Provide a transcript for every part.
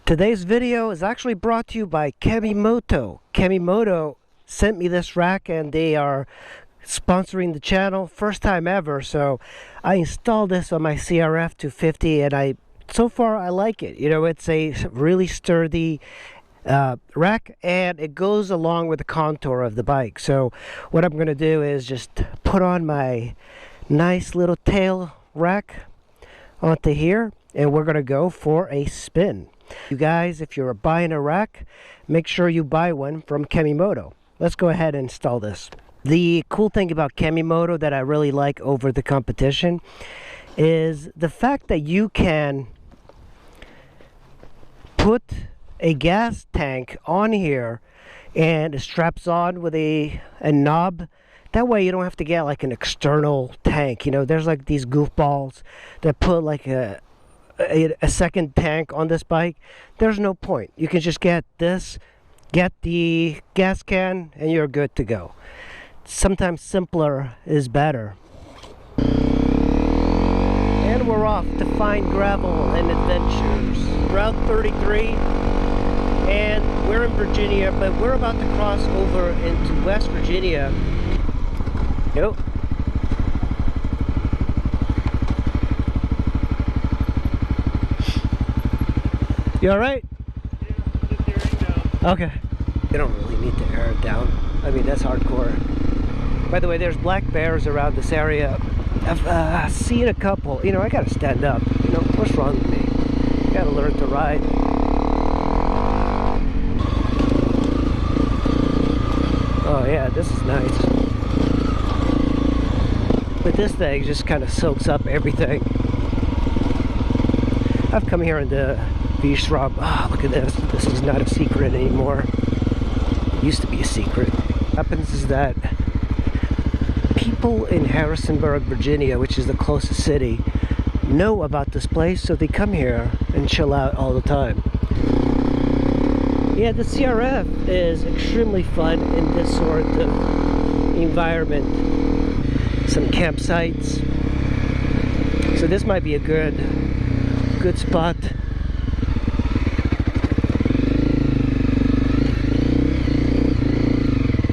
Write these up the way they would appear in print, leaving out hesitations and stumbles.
Today's video is actually brought to you by Kemimoto. Kemimoto sent me this rack and they are sponsoring the channel. First time ever, so I installed this on my CRF250 and so far I like it. You know, it's a really sturdy rack and it goes along with the contour of the bike. So what I'm going to do is just put on my nice little tail rack onto here and we're going to go for a spin. You guys, if you're buying a rack, make sure you buy one from Kemimoto. Let's go ahead and install this. The cool thing about Kemimoto that I really like over the competition is the fact that you can put a gas tank on here and it straps on with a knob. That way you don't have to get like an external tank. You know, there's like these goofballs that put like a second tank on this bike. There's no point. You can just get this, get the gas can, and you're good to go. Sometimes simpler is better. And we're off to find gravel and adventures. Route 33, and we're in Virginia, but we're about to cross over into West Virginia. Yep. You alright? Yeah, just airing down. Okay. You don't really need to air it down. I mean, that's hardcore. By the way, there's black bears around this area. I've seen a couple. You know, I gotta stand up. You know, what's wrong with me? Gotta learn to ride. Oh yeah, this is nice. But this thing just kind of soaks up everything. I've come here in the V-Shrub. Oh, look at this. This is not a secret anymore. It used to be a secret. What happens is that people in Harrisonburg, Virginia, which is the closest city, know about this place, so they come here and chill out all the time. Yeah, the CRF is extremely fun in this sort of environment. Some campsites. So this might be a good spot.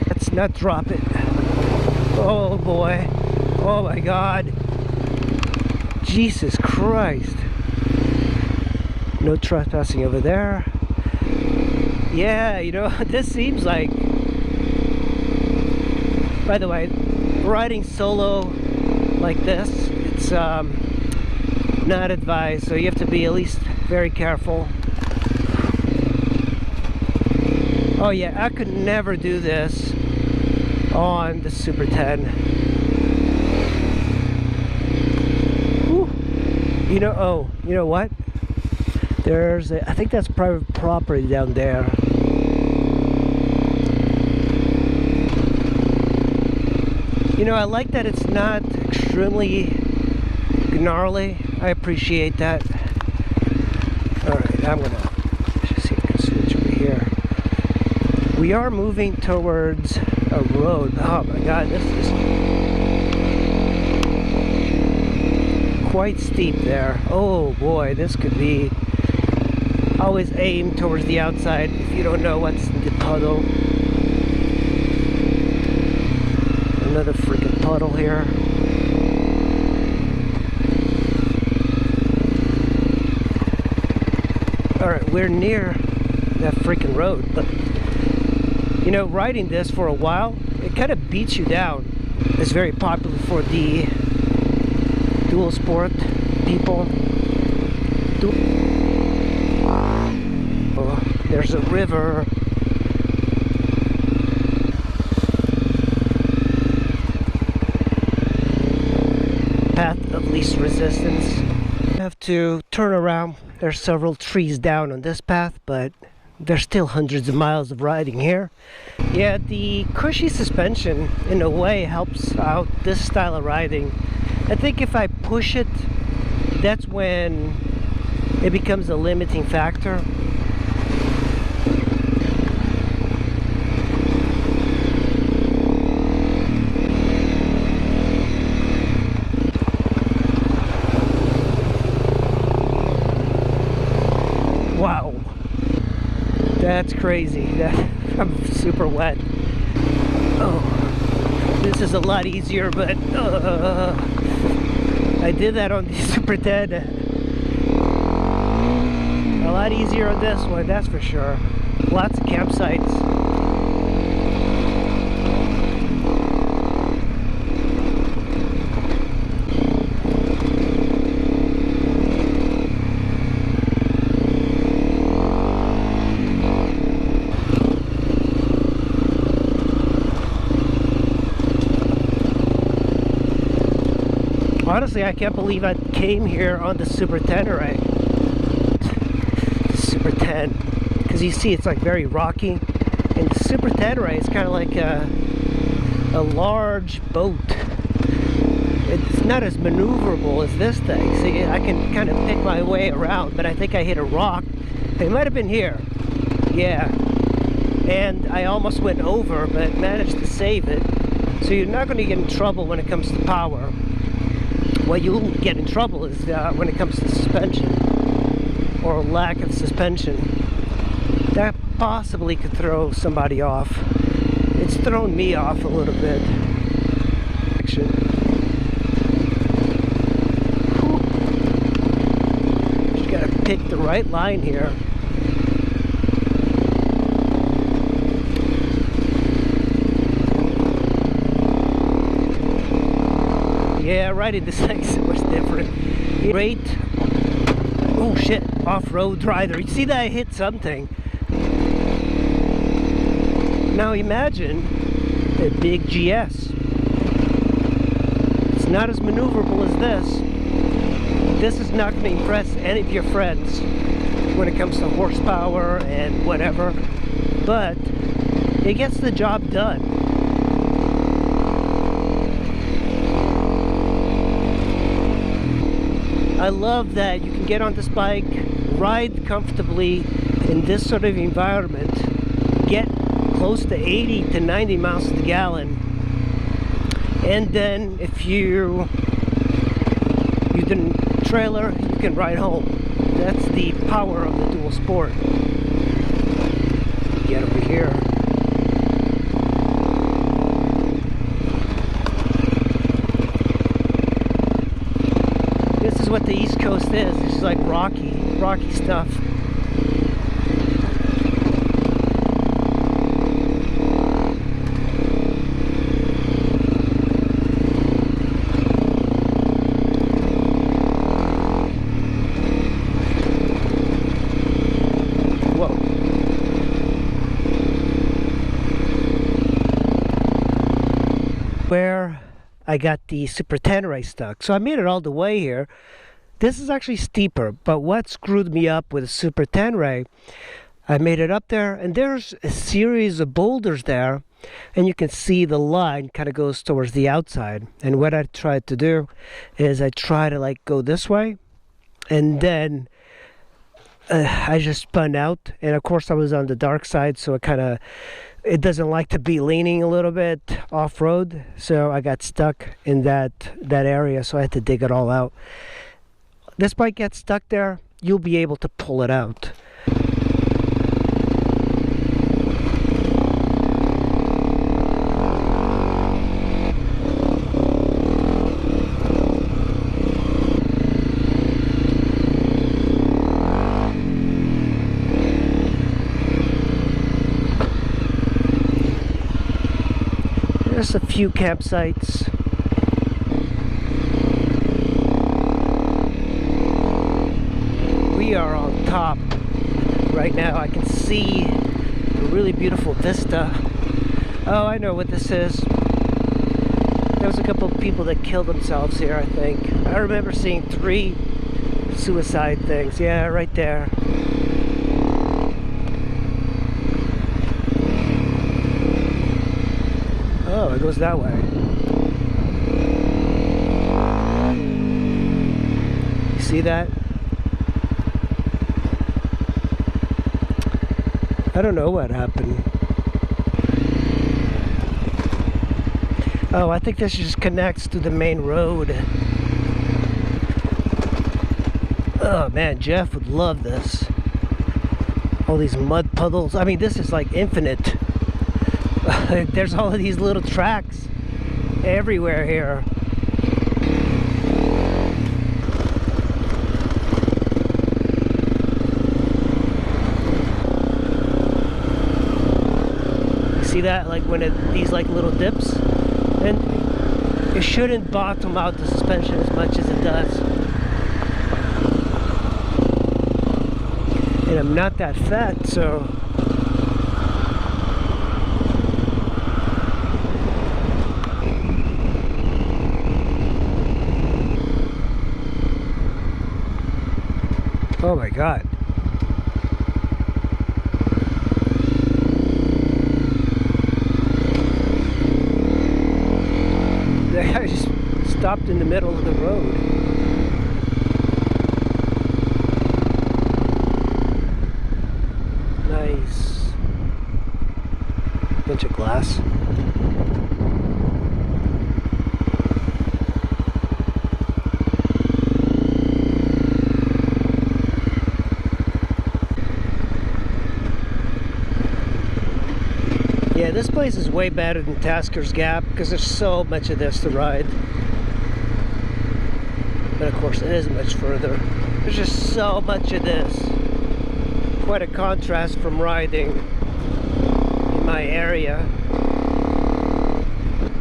Let's not drop it. Oh boy. Oh my God. Jesus Christ. No trespassing over there. Yeah, you know, this seems like... By the way, riding solo like this, it's not advised, so you have to be at least very careful. Oh yeah, I could never do this on the Super 10. Whew. You know, oh, you know what? There's I think that's private property down there. You know, I like that it's not extremely gnarly. I appreciate that. Alright, I'm gonna see if I can switch over here. We are moving towards a road. Oh my God, this is quite steep there. Oh boy, this could be... Always aim towards the outside if you don't know what's in the puddle. Another freaking puddle here. Alright, we're near that freaking road, but you know, riding this for a while, it kind of beats you down. It's very popular for the dual sport people. Oh, there's a river. Path of least resistance. I have to turn around. There's several trees down on this path, but there's still hundreds of miles of riding here. Yeah, the cushy suspension in a way helps out this style of riding. I think if I push it, that's when it becomes a limiting factor. Wow. That's crazy. I'm super wet. Oh, this is a lot easier, but I did that on the Super 10. A lot easier on this one, that's for sure. Lots of campsites. Honestly, I can't believe I came here on the Super 10 array. Super 10, because you see it's like very rocky, and the Super 10 array is kind of like a large boat. It's not as maneuverable as this thing. See, I can kind of pick my way around, but I think I hit a rock. It might have been here. Yeah. And I almost went over, but managed to save it. So you're not going to get in trouble when it comes to power. What you'll get in trouble is when it comes to suspension, or lack of suspension. That possibly could throw somebody off. It's thrown me off a little bit. Just gotta pick the right line here. Yeah, riding this thing's so much different. Great. Oh shit, off-road rider. You see that I hit something. Now imagine a big GS. It's not as maneuverable as this. This is not going to impress any of your friends when it comes to horsepower and whatever, but it gets the job done. I love that you can get on this bike, ride comfortably in this sort of environment, get close to 80 to 90 miles to the gallon, and then if you didn't trailer, you can ride home. That's the power of the dual sport. Get over here. This is what the East Coast is. This is like rocky stuff. Where I got the Super 10 race stuck. So I made it all the way here. This is actually steeper, but what screwed me up with the Super 10 ray, I made it up there, and there's a series of boulders there, and you can see the line kind of goes towards the outside. And what I tried to do is I try to like go this way, and then I just spun out, and of course I was on the dark side, so it doesn't like to be leaning a little bit off-road, so I got stuck in that area, so I had to dig it all out. This bike gets stuck there, you'll be able to pull it out. There's a few campsites. We are on top right now. I can see a really beautiful vista. Oh, I know what this is. There was a couple of people that killed themselves here, I think. I remember seeing 3 suicide things. Yeah, right there. Oh, it goes that way. You see that? I don't know what happened. Oh, I think this just connects to the main road. Oh man, Jeff would love this. All these mud puddles. I mean, this is like infinite. There's all of these little tracks everywhere here. See that, like when these like little dips, and it shouldn't bottom out the suspension as much as it does. And I'm not that fat, so oh my god. I just stopped in the middle of the road. Nice. Bunch of glass. Yeah, this place is way better than Tasker's Gap because there's so much of this to ride. But of course it isn't much further. There's just so much of this. Quite a contrast from riding in my area.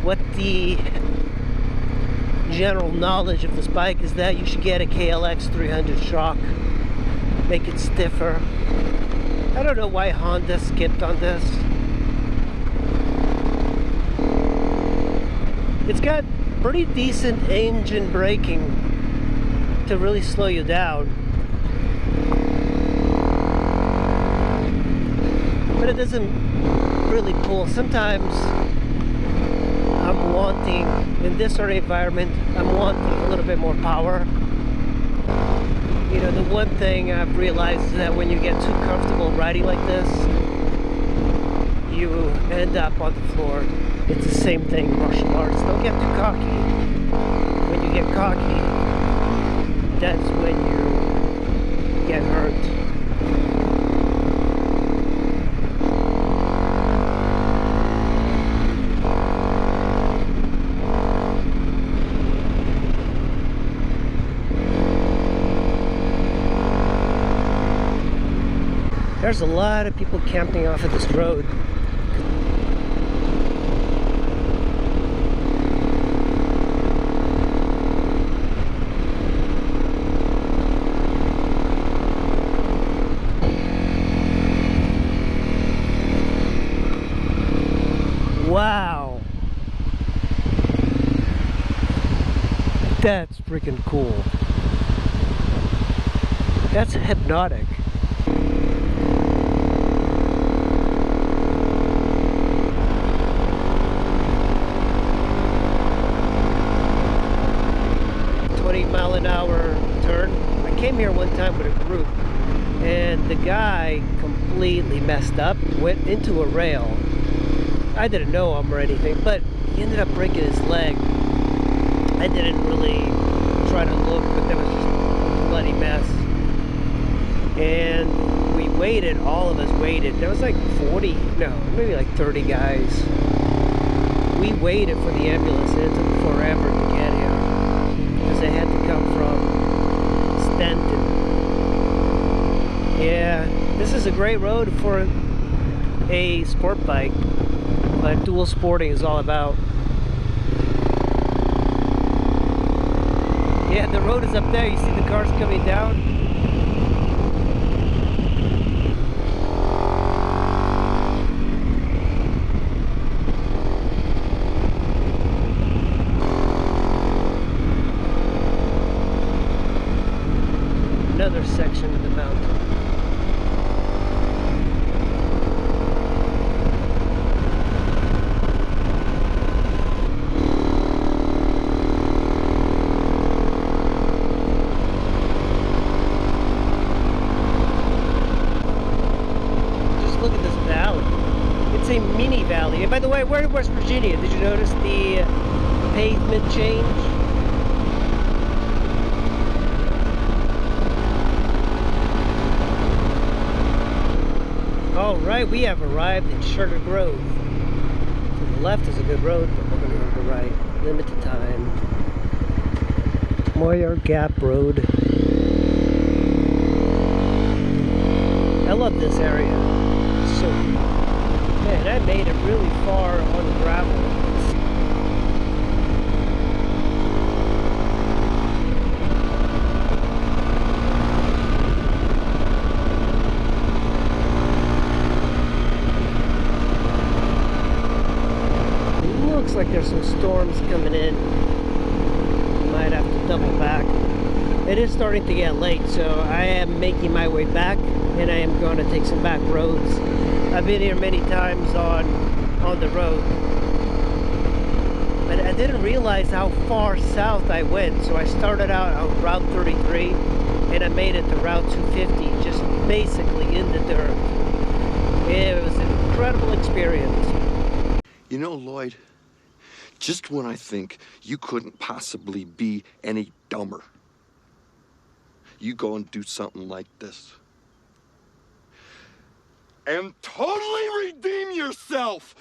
What the general knowledge of this bike is that you should get a KLX 300 shock. Make it stiffer. I don't know why Honda skipped on this. It's got pretty decent engine braking to really slow you down. But it doesn't really pull. Sometimes I'm wanting, in this sort of environment, I'm wanting a little bit more power. You know, the one thing I've realized is that when you get too comfortable riding like this, you end up on the floor. It's the same thing in martial arts. Don't get too cocky. When you get cocky, that's when you get hurt. There's a lot of people camping off of this road. Wow, that's freaking cool. That's hypnotic. .20-mile-an-hour turn. I came here one time with a group, and the guy completely messed up, went into a rail. I didn't know him or anything, but he ended up breaking his leg. I didn't really try to look, but there was just a bloody mess. And we waited, all of us waited. There was like 40, no, maybe like 30 guys. We waited for the ambulance, and it took forever to get him because they had to come from Stanton. Yeah, this is a great road for a sport bike. What dual sporting is all about. Yeah, the road is up there. You see the cars coming down? Another section of the mountain. It's a mini valley. And by the way, we're in West Virginia. Did you notice the pavement change? All right, we have arrived in Sugar Grove. To the left is a good road, but we're gonna go to the right. Limited time. Moyer Gap Road. I love this area. It's so cool. Man, I made it really far on the gravel. Looks like there's some storms coming in. Might have to double back. It is starting to get late, so I am making my way back, and I am going to take some back roads. I've been here many times on the road, but I didn't realize how far south I went. So I started out on Route 33, and I made it to Route 250, just basically in the dirt. It was an incredible experience. You know, Lloyd, just when I think you couldn't possibly be any dumber, you go and do something like this. And totally redeem yourself!